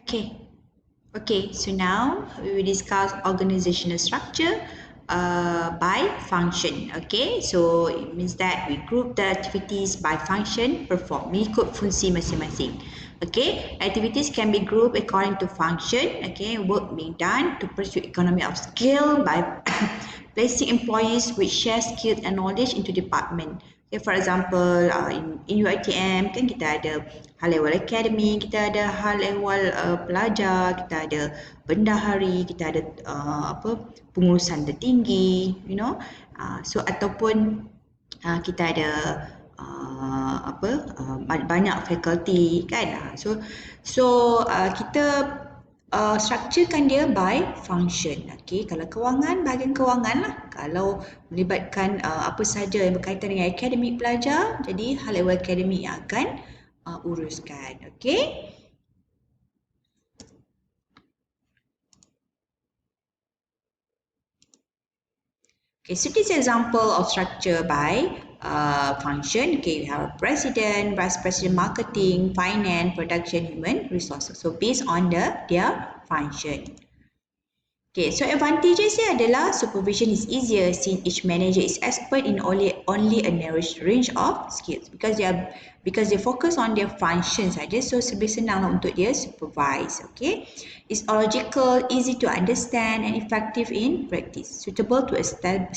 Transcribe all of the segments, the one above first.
Okay. Okay, so now we will discuss organizational structure by function. Okay, so it means that we group the activities by function performed mengikut fungsi masing-masing. Okay, activities can be grouped according to function. Okay, work being done to pursue economy of scale by placing employees which share skills and knowledge into department. Okay, for example, in UiTM kan kita ada hal ehwal academy, kita ada hal ehwal pelajar, kita ada bendahari, kita ada pengurusan tertinggi, so ataupun kita ada banyak fakulti kan. Kita structurekan dia by function. Okay, kalau kewangan, bahagian kewangan lah. Kalau melibatkan apa saja yang berkaitan dengan akademik pelajar, jadi hal ehwal akademik yang akan uruskan. Okay. Okay, so this example of structure by function. Okay, we have president, vice president, marketing, finance, production, human resources. So based on their function. Okay, so advantages dia adalah supervision is easier since each manager is expert in only a narrow range of skills because they focus on their function saja, so lebih senang untuk dia supervise. Okay, it's logical, easy to understand, and effective in practice. Suitable to a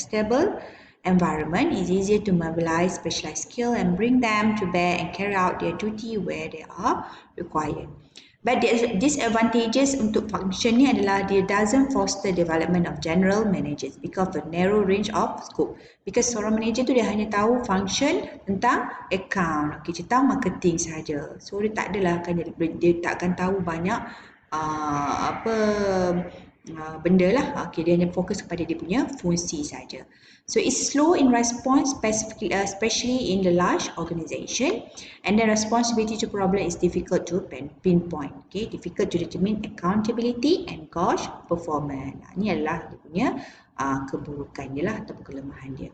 stable environment, is easier to mobilize specialized skill and bring them to bear and carry out their duty where they are required. But the disadvantages untuk function ni adalah dia doesn't foster development of general managers because of the narrow range of scope. Because seorang manager tu dia hanya tahu function tentang account, okay, dia tahu marketing sahaja. So dia tak adalah dia tak akan tahu banyak benda lah. Okay, dia hanya fokus kepada dia punya fungsi saja. So it's slow in response, especially in the large organisation, and the responsibility to problem is difficult to pinpoint. Okay, difficult to determine accountability and gosh performance. Ini adalah dia punya keburukan dia lah atau kelemahan dia.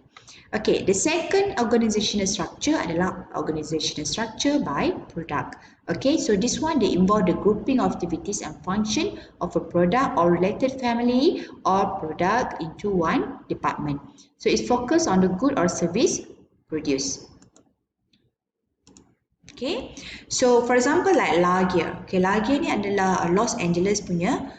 Okay, the second organizational structure adalah organizational structure by product. Okay, so this one they involve the grouping of activities and function of a product or related family or product into one department. So it's focused on the good or service produced. Okay, so for example like Lagia. Okay, Lagia ni adalah Los Angeles punya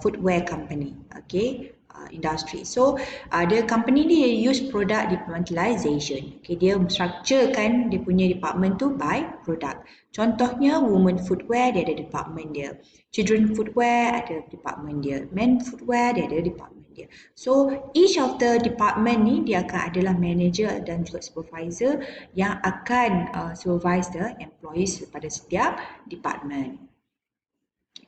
footwear company. Okay, industry. So the company ni dia use product departmentalization. Okay, dia structurekan dia punya department tu by product. Contohnya women footwear dia ada department dia. Children footwear ada department dia. Men footwear dia ada department dia. So each of the department ni dia akan adalah manager dan juga supervisor yang akan supervise the employees pada setiap department.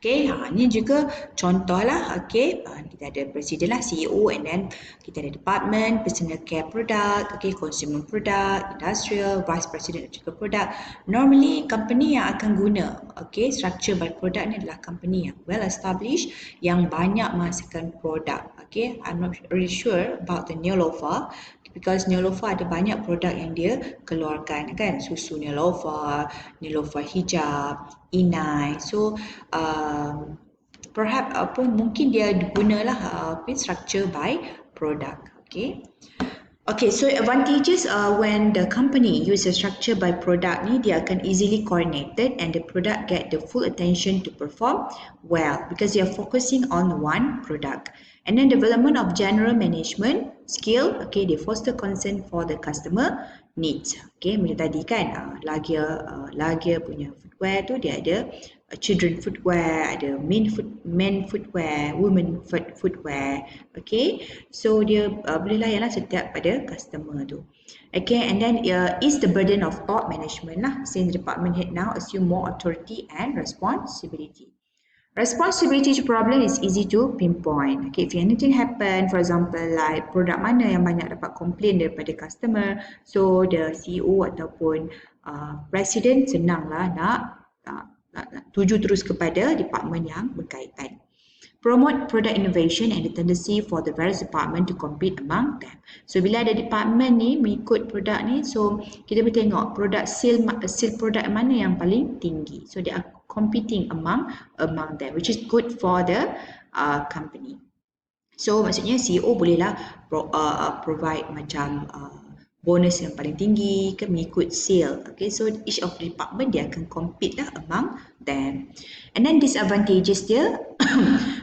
Okay, ini juga contoh lah. Okay, kita ada presiden lah, CEO, and then kita ada department, personal care product, okay, consumer product, industrial, vice president juga product. Normally company yang akan guna, okay, structure by product ni adalah company yang well established, yang banyak menghasilkan produk. Okay, I'm not really sure about the Neolofa because Neolofa ada banyak produk yang dia keluarkan kan, susu Neolofa, Neolofa hijab, inai. So perhaps mungkin dia gunalah structure by product. Okay. Okay, so advantages when the company use a structure by product ni, dia akan easily coordinated and the product get the full attention to perform well because they are focusing on one product. And then development of general management skill, okay, they foster concern for the customer needs. Okay, macam tadi kan, Lagia punya footwear tu dia ada children footwear, ada men footwear, women footwear. Okay, so dia boleh layanlah setiap pada customer tu. Okay, and then is the burden of top management lah, since the department head now assume more authority and responsibility. Responsibility to problem is easy to pinpoint. Okay, if anything happen, for example, like produk mana yang banyak dapat komplain daripada customer, so the CEO ataupun presiden senanglah nak tuju terus kepada department yang berkaitan. Promote product innovation and the tendency for the various department to compete among them. So bila ada department ni mengikut produk ni, so kita boleh tengok produk sale produk mana yang paling tinggi. So dia competing among them, which is good for the company. So maksudnya CEO bolehlah provide macam bonus yang paling tinggi ke mengikut sale. Okay, so each of the department dia akan compete lah among them. And then disadvantages dia,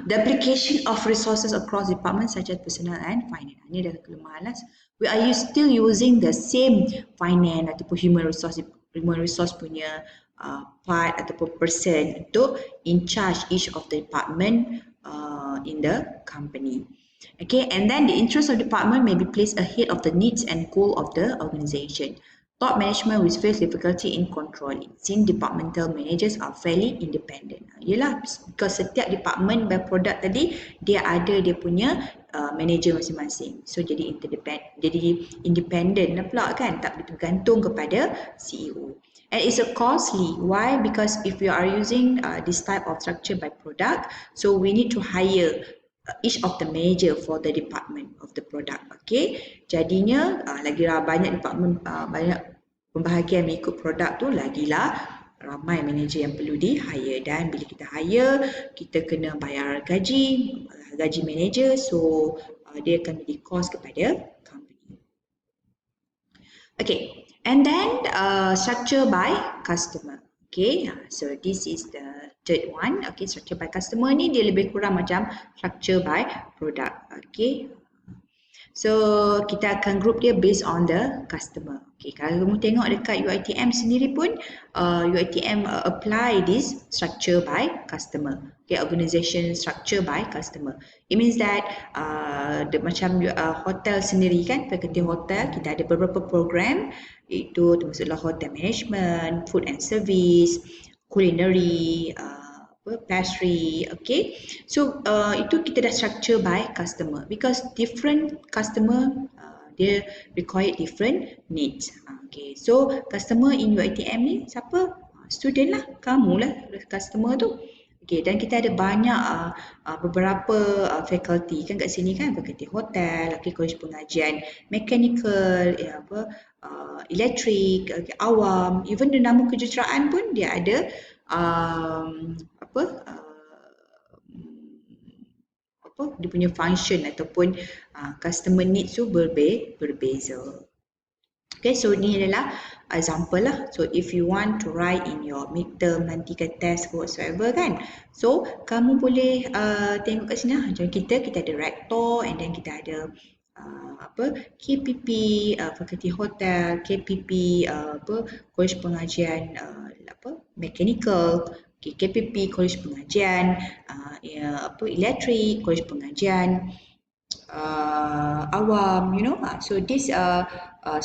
the application of resources across departments such as personnel and finance. Ini adalah kelemahan lah. We are still using the same finance ataupun human resource punya part ataupun person untuk in charge each of the department in the company. Okay, and then the interest of department may be placed ahead of the needs and goal of the organization. Top management will face difficulty in controlling since departmental managers are fairly independent. Yelah, because setiap department by product tadi dia ada dia punya manager masing-masing. So jadi independent lah pula kan, tak boleh bergantung kepada CEO. And it's a costly. Why? Because if we are using this type of structure by product, so we need to hire each of the manager for the department of the product. Okay, jadinya lagi banyak department, banyak pembahagian mengikut produk tu, lagilah ramai manager yang perlu di hire. Dan bila kita hire, kita kena bayar gaji manager, so dia akan menjadi cost kepada company. Okay, and then structure by customer. Okay, so this is the third one. Okay, structure by customer ni dia lebih kurang macam structure by product. Okay, so kita akan group dia based on the customer. Okay, kalau kamu tengok dekat UiTM sendiri pun, UiTM apply this structure by customer. Okay, organization structure by customer. It means that macam hotel sendiri kan, fakulti hotel kita ada beberapa program, itu termasuklah hotel management, food and service, culinary, pastry. Okay, so itu kita dah structure by customer because different customer dia require different needs. Okay, so customer in UiTM ni siapa? Student lah, kamu lah customer tu. Okay, dan kita ada banyak beberapa faculty kan kat sini kan, fakulti hotel, okay, kolej pengajian mechanical, elektrik, okay, awam, even the nama kejuruteraan pun dia ada dia punya function ataupun customer needs tu berbeza. Okay, so ni adalah example lah. So if you want to write in your midterm nanti ke test whatsoever kan, so kamu boleh tengok kat sini lah. Macam kita ada rector and then kita ada KPP fakulti hotel, KPP kolej pengajian mechanical, okay, KPP kolej pengajian elektrik, kolej pengajian awam, you know. So this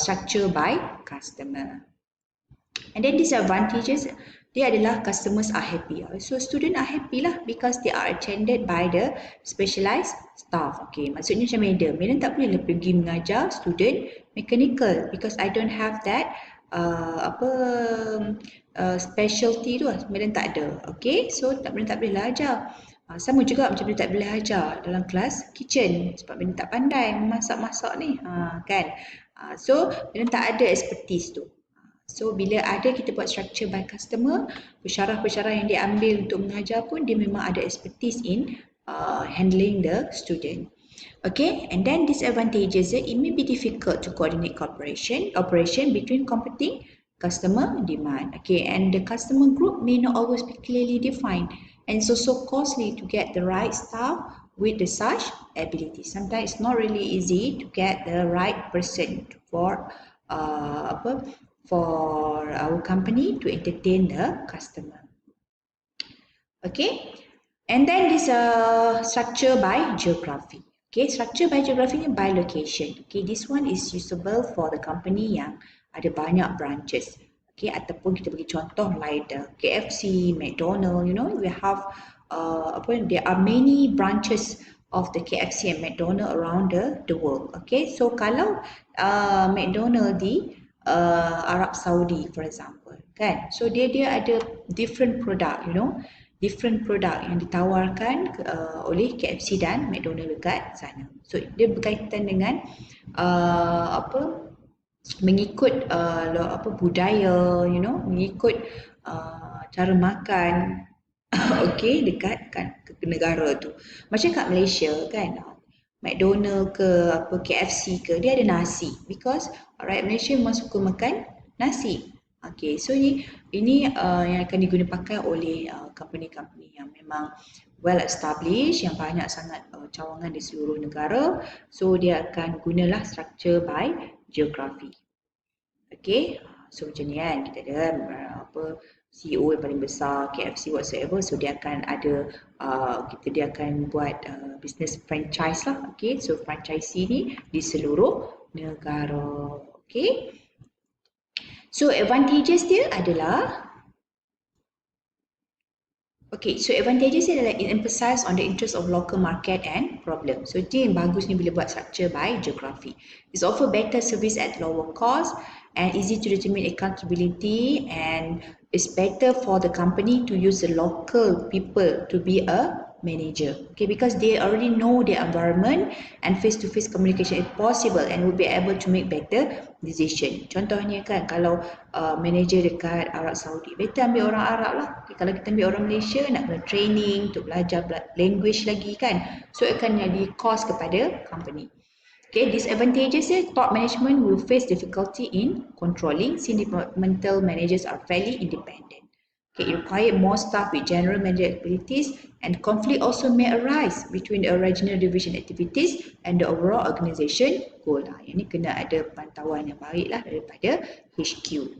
structure by customer. And then disadvantages dia adalah customers are happy. So student are happy lah because they are attended by the specialized staff. Okay, maksudnya macam madam tak boleh pergi mengajar student mechanical because I don't have that specialty tu lah. Madam tak ada. Okay, so tak boleh ajar. Sama juga macam dia tak boleh ajar dalam kelas kitchen sebab dia tak pandai masak-masak ni, kan. So dia tak ada expertise tu. So bila ada kita buat structure by customer, pensyarah-pensyarah yang dia ambil untuk mengajar pun dia memang ada expertise in handling the student. Okay, and then disadvantages, it may be difficult to coordinate operation between competing customer demand. Okay, and the customer group may not always be clearly defined, and it's also costly to get the right staff with the such ability. Sometimes it's not really easy to get the right person for our company to entertain the customer. Okay, and then this structure by geography. Okay, structure by geography by location. Okay, this one is usable for the company yang ada banyak branches. Okay, ataupun kita bagi contoh like the KFC, McDonald, you know, we have there are many branches of the KFC and McDonald around the world. Okay, so kalau McDonald di Arab Saudi for example, kan, so dia ada different product, you know, different product yang ditawarkan oleh KFC dan McDonald dekat sana. So dia berkaitan dengan mengikut budaya, you know, mengikut cara makan okey dekat ke negara tu. Macam kat Malaysia kan, McDonald ke apa KFC ke dia ada nasi because rakyat Malaysia memang suka makan nasi. Okay, so ini yang akan diguna pakai oleh company-company yang memang well established, yang banyak sangat cawangan di seluruh negara. So dia akan gunalah structure by geography. Okay, so macam ni kan, kita ada apa CEO yang paling besar, KFC whatsoever, so dia akan ada dia akan buat business franchise lah. Okay, so franchisee ni di seluruh negara. Okay, so advantages dia adalah okay, so advantages dia adalah it emphasize on the interest of local market and problem. So dia yang bagus ni bila buat structure by geography. It's offer better service at lower cost and easy to determine accountability, and it's better for the company to use the local people to be a manager. Okay, because they already know the environment and face-to-face communication is possible and will be able to make better decision. Contohnya kan, kalau manager dekat Arab Saudi, better ambil orang Arab lah. Okay, kalau kita ambil orang Malaysia, nak kena training untuk belajar language lagi kan. So akan jadi cost kepada company. Okay, disadvantages is top management will face difficulty in controlling since departmental managers are fairly independent. Okay, it requires more staff with general manager abilities, and conflict also may arise between the original division activities and the overall organisation goal. Yang ni kena ada pantauan yang baik lah daripada HQ.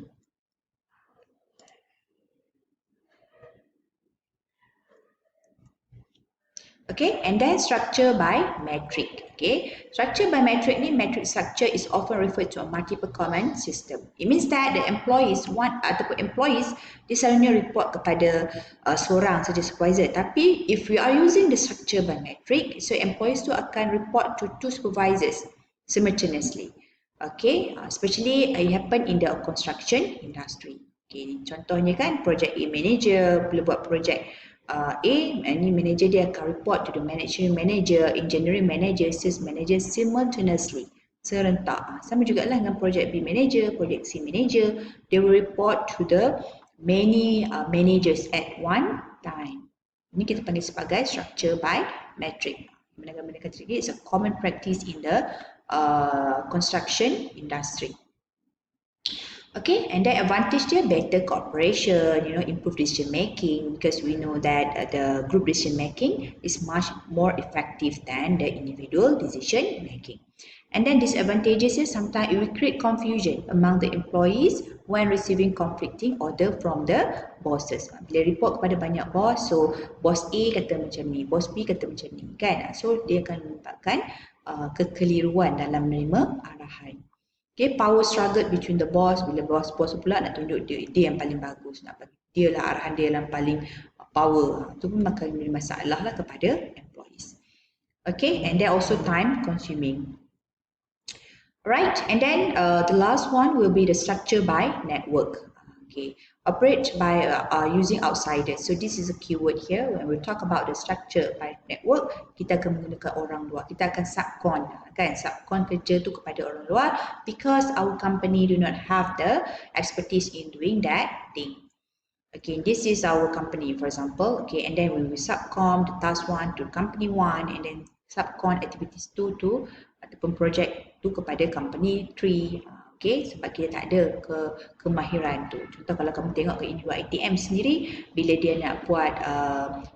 Okay, and then structure by metric. Okay, structure by metric ni, metric structure is often referred to a multiple comment system. It means that the employees ataupun employees dia selalunya report kepada seorang saja supervisor. Tapi if we are using the structure by metric, so employees tu akan report to two supervisors simultaneously. Okay, especially it happen in the construction industry. Okay, contohnya kan project A manager bila buat project A, ni manager dia akan report to the management manager, engineering manager, sales manager simultaneously, serentak. Sama juga lah dengan project B manager, project C manager, they will report to the many managers at one time. Ini kita panggil sebagai structure by metric. Benda-benda kata it's a common practice in the construction industry. Okay, and the advantage dia better cooperation, improve decision making, because we know that the group decision making is much more effective than the individual decision making. And then disadvantages is sometimes it will create confusion among the employees when receiving conflicting order from the bosses. Bila report kepada banyak bos, so bos A kata macam ni, bos B kata macam ni, kan? So dia akan menyebabkan kekeliruan dalam menerima arahan. Okay, power struggle between the boss, bila bos pula nak tunjuk dia yang paling bagus, nak bagi dia lah arahan dia yang paling power. Itu pun akan menjadi masalah lah kepada employees. Okay, and then also time consuming. Right, and then the last one will be the structure by network. Okay, operate by using outsiders. So this is a keyword here. When we talk about the structure by network, kita akan menggunakan orang luar. Kita akan subcon, kan? Subcon kerja tu kepada orang luar because our company do not have the expertise in doing that thing. Okay, this is our company, for example. Okay, and then we will subcon the task 1 to company 1, and then subcon activities 2 to ataupun project tu kepada company 3. Okay, sebab kita tak ada kemahiran tu. Contoh kalau kamu tengok ke Indua ATM sendiri, bila dia nak buat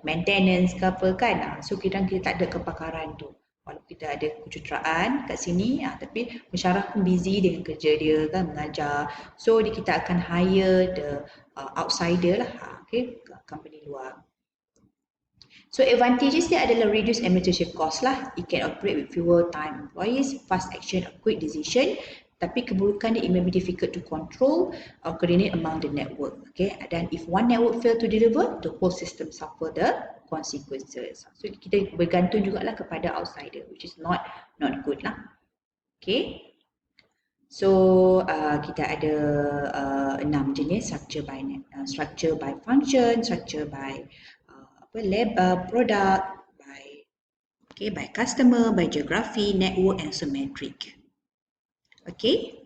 maintenance ke apa kan, so kita tak ada kepakaran tu. Walaupun kita ada kejuruteraan kat sini, tapi Musharraf pun busy dengan kerja dia kan, mengajar. So kita akan hire the outsider lah, okay, company luar. So advantages dia adalah reduce administration cost lah. It can operate with fewer time employees, fast action, quick decision. Tapi keburukan dia, it may be difficult to control or coordinate among the network. Okay, dan if one network fail to deliver, the whole system suffer the consequences. So kita bergantung jugalah kepada outsider, which is not good lah. Okay, so kita ada 6 jenis structure by function, structure by product, by customer, by geography, network, and symmetric. Okay,